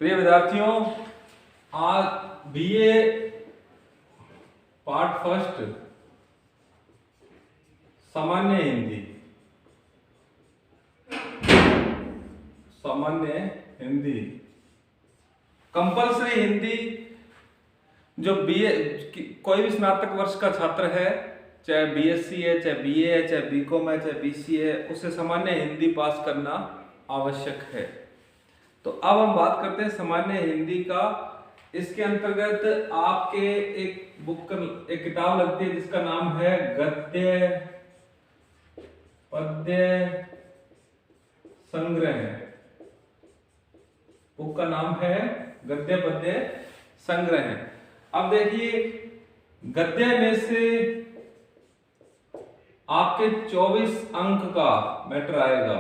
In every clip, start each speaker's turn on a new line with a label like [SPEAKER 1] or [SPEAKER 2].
[SPEAKER 1] प्रिय विद्यार्थियों, आज बीए पार्ट फर्स्ट सामान्य हिंदी कंपलसरी हिंदी जो बीए कोई भी स्नातक वर्ष का छात्र है, चाहे बीएससी है, चाहे बीए है, चाहे बीकॉम है, चाहे बीसी है, उसे सामान्य हिंदी पास करना आवश्यक है। तो अब हम बात करते हैं सामान्य हिंदी का। इसके अंतर्गत आपके एक किताब लगती है जिसका नाम है गद्य पद्य संग्रह। बुक का नाम है गद्य पद्य संग्रह। अब देखिए, गद्य में से आपके 24 अंक का मैटर आएगा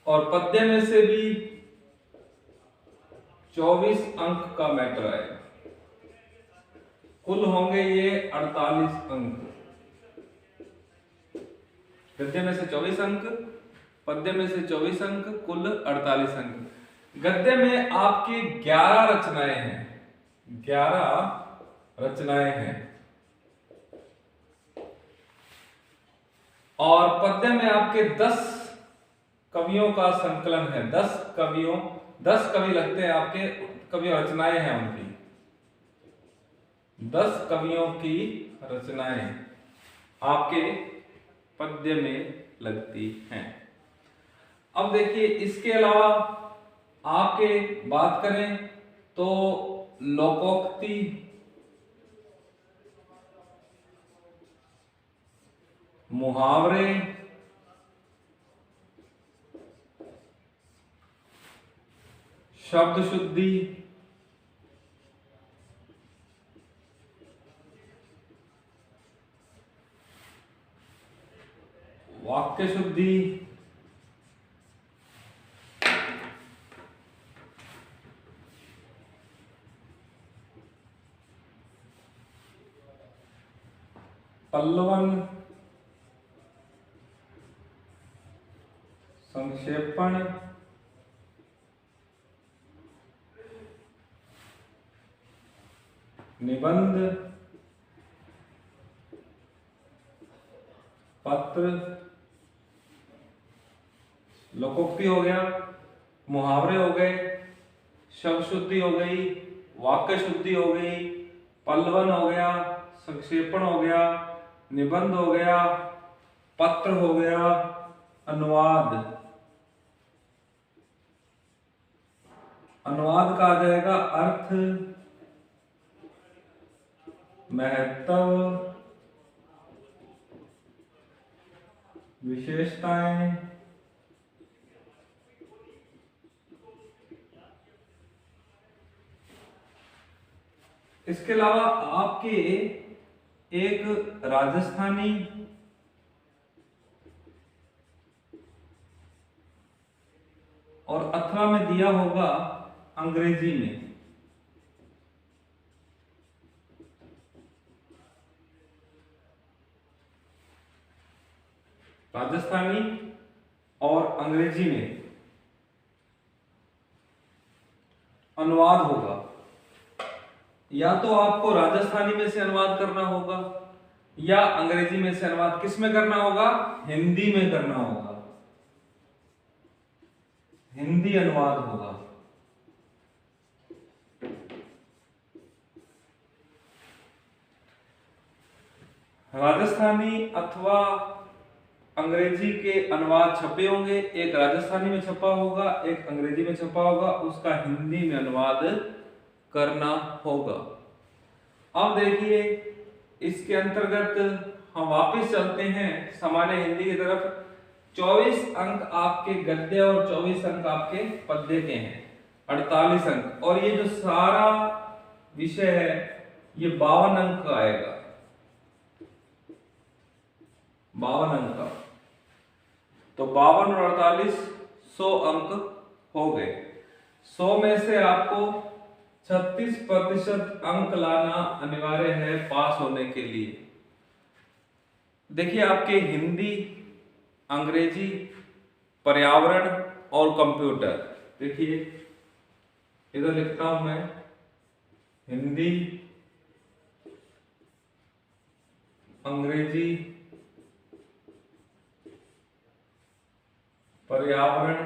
[SPEAKER 1] और पद्य में से भी 24 अंक का मैटर आएगा। कुल होंगे ये 48 अंक। गद्य में से 24 अंक, पद्य में से 24 अंक, कुल 48 अंक। गद्य में आपकी 11 रचनाएं हैं, 11 रचनाएं हैं और पद्य में आपके 10 कवियों का संकलन है। 10 कवि लगते हैं आपके, कवि रचनाएं हैं उनकी 10 कवियों की रचनाएं आपके पद्य में लगती हैं। अब देखिए, इसके अलावा आपके बात करें तो लोकोक्ति, मुहावरे, शब्द शुद्धि, वाक्य शुद्धि, पल्लवन, संक्षेपण, निबंध, पत्र, लोकोक्ति हो गया, मुहावरे हो गए, शब्द शुद्धि हो गई, वाक्य शुद्धि हो गई, पल्लवन हो गया, संक्षेपण हो गया, निबंध हो गया, पत्र हो गया, अनुवाद का आ जाएगा अर्थ, महत्व, विशेषताएं, इसके अलावा आपके एक राजस्थानी और अथवा में दिया होगा अंग्रेजी में। राजस्थानी और अंग्रेजी में अनुवाद होगा। या तो आपको राजस्थानी में से अनुवाद करना होगा या अंग्रेजी में से अनुवाद किस में करना होगा? हिंदी में करना होगा, हिंदी अनुवाद होगा। राजस्थानी अथवा अंग्रेजी के अनुवाद छपे होंगे, एक राजस्थानी में छपा होगा, एक अंग्रेजी में छपा होगा, उसका हिंदी में अनुवाद करना होगा। अब देखिए, इसके अंतर्गत हम वापस चलते हैं सामान्य हिंदी की तरफ। 24 अंक आपके गद्य और 24 अंक आपके पद्य के हैं, 48 अंक। और ये जो सारा विषय है ये 52 अंक का आएगा, 52 अंक का। तो 52 और 48 100 अंक हो गए। 100 में से आपको 36% अंक लाना अनिवार्य है पास होने के लिए। देखिए, आपके हिंदी, अंग्रेजी, पर्यावरण और कंप्यूटर, देखिए इधर लिखता हूं मैं हिंदी, अंग्रेजी, पर्यावरण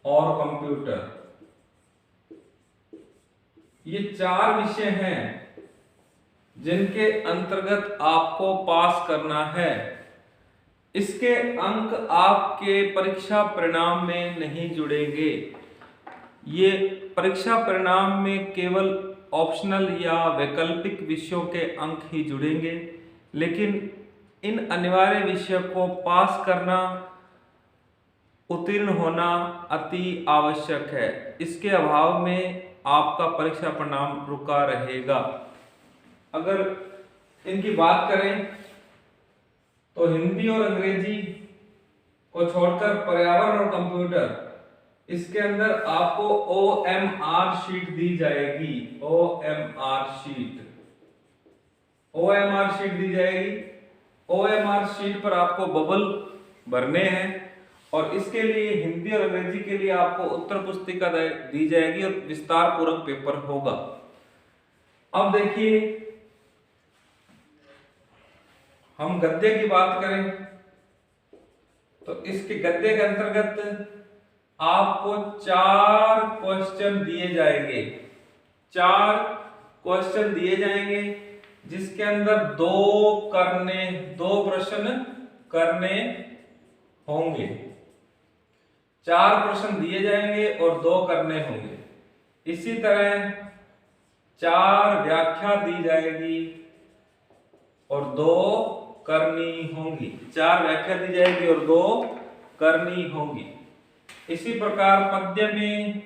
[SPEAKER 1] और कंप्यूटर। ये 4 विषय हैं जिनके अंतर्गत आपको पास करना है। इसके अंक आपके परीक्षा परिणाम में नहीं जुड़ेंगे। ये परीक्षा परिणाम में केवल ऑप्शनल या वैकल्पिक विषयों के अंक ही जुड़ेंगे, लेकिन इन अनिवार्य विषयों को पास करना, उत्तीर्ण होना अति आवश्यक है। इसके अभाव में आपका परीक्षा परिणाम रुका रहेगा। अगर इनकी बात करें तो हिंदी और अंग्रेजी को छोड़कर पर्यावरण और कंप्यूटर, इसके अंदर आपको OMR शीट दी जाएगी। OMR शीट दी जाएगी। OMR शीट पर आपको बबल भरने हैं और इसके लिए हिंदी और अंग्रेजी के लिए आपको उत्तर पुस्तिका दी जाएगी और विस्तार पूर्वक पेपर होगा। अब देखिए हम गद्य की बात करें तो इसके गद्य के अंतर्गत आपको 4 क्वेश्चन दिए जाएंगे। 4 क्वेश्चन दिए जाएंगे जिसके अंदर 2 प्रश्न करने होंगे। 4 प्रश्न दिए जाएंगे और 2 करने होंगे। इसी तरह 4 व्याख्या दी जाएगी और 2 करनी होंगी। 4 व्याख्या दी जाएगी और 2 करनी होंगी। इसी प्रकार पद्य में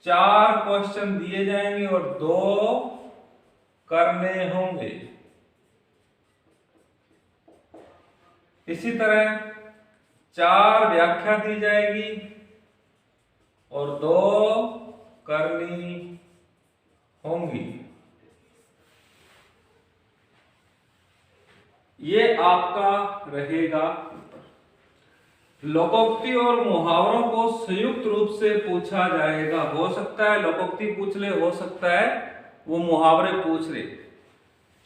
[SPEAKER 1] 4 क्वेश्चन दिए जाएंगे और 2 करने होंगे। इसी तरह 4 व्याख्या दी जाएगी और 2 करनी होंगी। ये आपका रहेगा। लोकोक्ति और मुहावरों को संयुक्त रूप से पूछा जाएगा। हो सकता है लोकोक्ति पूछ ले, हो सकता है वो मुहावरे पूछ ले।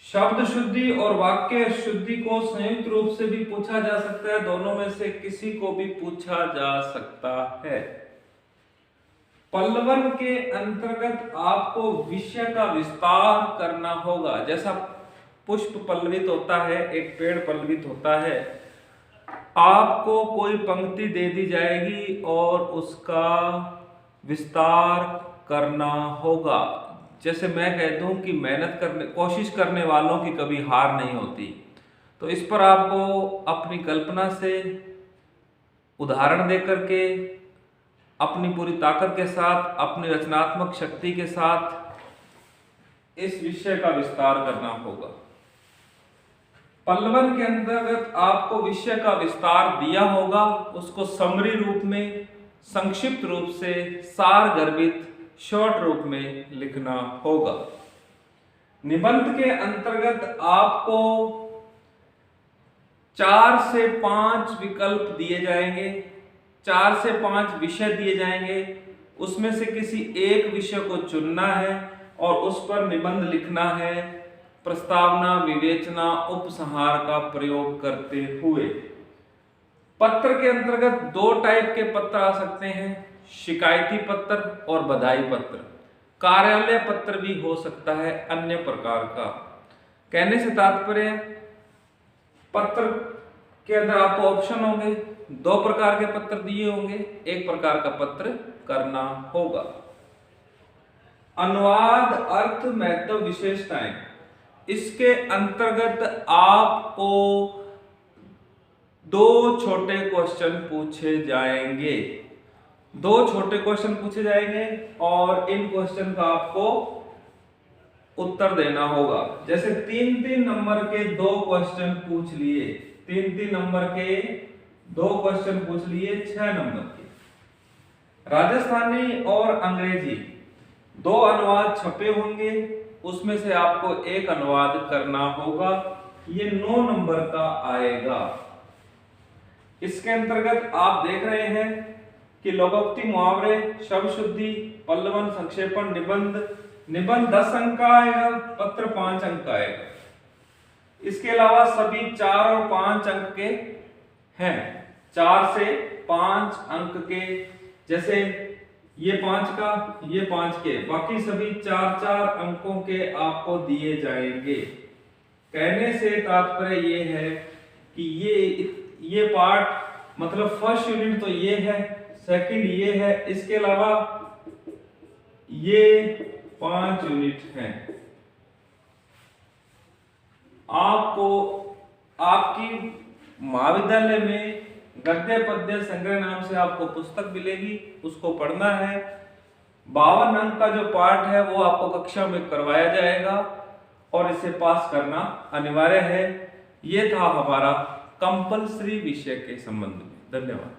[SPEAKER 1] शब्द शुद्धि और वाक्य शुद्धि को संयुक्त रूप से भी पूछा जा सकता है। दोनों में से किसी को भी पूछा जा सकता है। पल्लवन के अंतर्गत आपको विषय का विस्तार करना होगा। जैसा पुष्प पल्लवित होता है, एक पेड़ पल्लवित होता है, आपको कोई पंक्ति दे दी जाएगी और उसका विस्तार करना होगा। जैसे मैं कह दूं कि कोशिश करने वालों की कभी हार नहीं होती, तो इस पर आपको अपनी कल्पना से उदाहरण देकर के अपनी पूरी ताकत के साथ, अपनी रचनात्मक शक्ति के साथ इस विषय का विस्तार करना होगा। पल्लवन के अंतर्गत आपको विषय का विस्तार दिया होगा, उसको समरी रूप में, संक्षिप्त रूप से, सार गर्भित शॉर्ट रूप में लिखना होगा। निबंध के अंतर्गत आपको 4 से 5 विकल्प दिए जाएंगे, 4 से 5 विषय दिए जाएंगे। उसमें से किसी एक विषय को चुनना है और उस पर निबंध लिखना है, प्रस्तावना, विवेचना, उपसंहार का प्रयोग करते हुए। पत्र के अंतर्गत 2 टाइप के पत्र आ सकते हैं, शिकायती पत्र और बधाई पत्र। कार्यालय पत्र भी हो सकता है अन्य प्रकार का। कहने से तात्पर्य, पत्र के अंदर आपको ऑप्शन होंगे, 2 प्रकार के पत्र दिए होंगे, एक प्रकार का पत्र करना होगा। अनुवाद, अर्थ, महत्व, विशेषताएं, इसके अंतर्गत आपको 2 छोटे क्वेश्चन पूछे जाएंगे। 2 छोटे क्वेश्चन पूछे जाएंगे और इन क्वेश्चन का आपको उत्तर देना होगा। जैसे 3-3 नंबर के 2 क्वेश्चन पूछ लिए, 3-3 नंबर के 2 क्वेश्चन पूछ लिए 6 नंबर के। राजस्थानी और अंग्रेजी 2 अनुवाद छपे होंगे, उसमें से आपको एक अनुवाद करना होगा। ये 9 नंबर का आएगा। इसके अंतर्गत आप देख रहे हैं कि लोकोक्ति, मुहावरे, शब्द शुद्धि, पल्लवन, संक्षेपण, निबंध 10 अंक का आएगा, पत्र 5 अंक का आएगा। इसके अलावा सभी 4 और 5 अंक के हैं, 4 से 5 अंक के, जैसे ये 5 का, ये 5 के, बाकी सभी 4-4 अंकों के आपको दिए जाएंगे। कहने से तात्पर्य ये है कि ये पार्ट मतलब फर्स्ट यूनिट तो ये है, सेकंड ये है, इसके अलावा ये 5 यूनिट हैं। आपको आपकी महाविद्यालय में गद्य पद्य संग्रह नाम से आपको पुस्तक मिलेगी, उसको पढ़ना है। 52 अंक का जो पाठ है वो आपको कक्षा में करवाया जाएगा और इसे पास करना अनिवार्य है। ये था हमारा कंपल्सरी विषय के संबंध में। धन्यवाद।